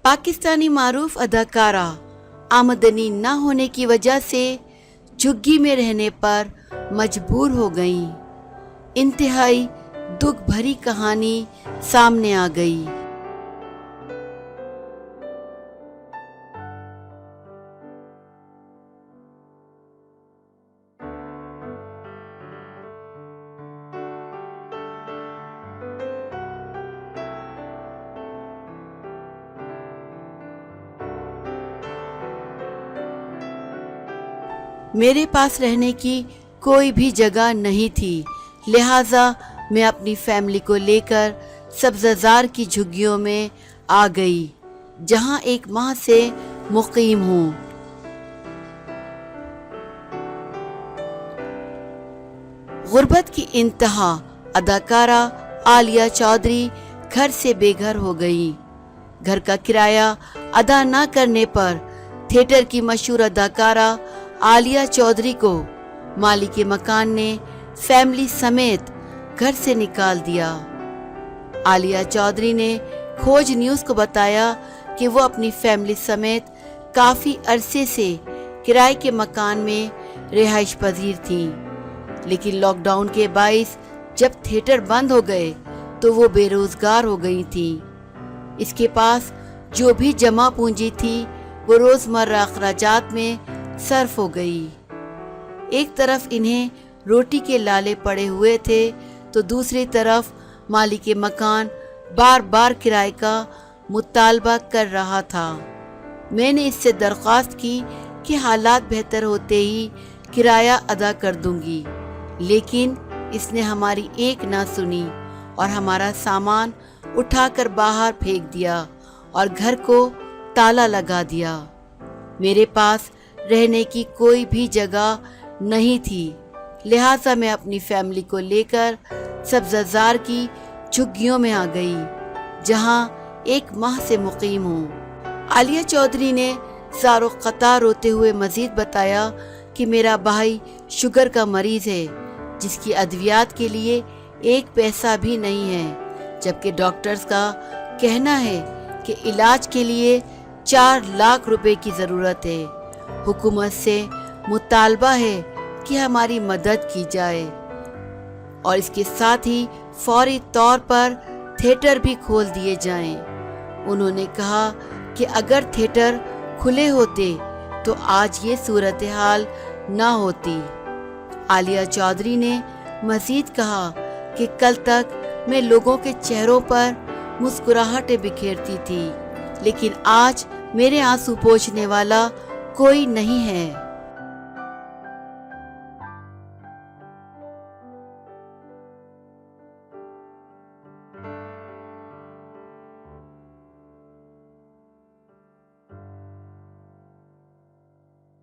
पाकिस्तानी मारूफ अदाकारा आमदनी न होने की वजह से झुग्गी में रहने पर मजबूर हो गईं। इंतहाई दुख भरी कहानी सामने आ गई। मेरे पास रहने की कोई भी जगह नहीं थी, लिहाजा मैं अपनी फैमिली को लेकर सब्ज़ाज़ार की झुग्गियों में आ गई, जहां 1 माह से मुकीम हूँ। गुर्बत की इंतहा, अदाकारा आलिया चौधरी घर से बेघर हो गई। घर का किराया अदा न करने पर थिएटर की मशहूर अदाकारा आलिया चौधरी को मालिक के मकान ने फैमिली समेत घर से निकाल दिया। आलिया चौधरी ने खोज न्यूज़ को बताया कि वो अपनी फैमिली समेत काफ़ी अरसे से किराए के मकान में रिहाइश पजीर थीं, लेकिन लॉकडाउन के बाइस जब थिएटर बंद हो गए तो वो बेरोज़गार हो गई थीं। इसके पास जो भी जमा पूंजी थी वो रोज़मर्रा अखराजात में सर्फ हो गई। एक तरफ इन्हें रोटी के लाले पड़े हुए थे तो दूसरी तरफ मालिक मकान बार बार किराए का मुतालबा कर रहा था। मैंने इससे दरख्वास्त की कि हालात बेहतर होते ही किराया अदा कर दूंगी, लेकिन इसने हमारी एक ना सुनी और हमारा सामान उठाकर बाहर फेंक दिया और घर को ताला लगा दिया। मेरे पास रहने की कोई भी जगह नहीं थी, लिहाजा मैं अपनी फैमिली को लेकर सब्ज़ाज़ार की झुग्गियों में आ गई, जहां 1 माह से मुकीम हूँ। आलिया चौधरी ने ज़ारो क़ता रोते हुए मज़ीद बताया कि मेरा भाई शुगर का मरीज़ है, जिसकी अद्वियात के लिए 1 पैसा भी नहीं है, जबकि डॉक्टर्स का कहना है कि इलाज के लिए 4 लाख रुपए की ज़रूरत है। हुकूमत से मुतालबा है कि हमारी मदद की जाए और इसके साथ ही फौरी तौर पर थिएटर भी खोल दिए जाएं। उन्होंने कहा कि अगर थिएटर खुले होते तो आज ये सूरत हाल ना होती। आलिया चौधरी ने मज़ीद कहा कि कल तक मैं लोगों के चेहरों पर मुस्कुराहटें बिखेरती थी, लेकिन आज मेरे आंसू पोंछने वाला कोई नहीं है।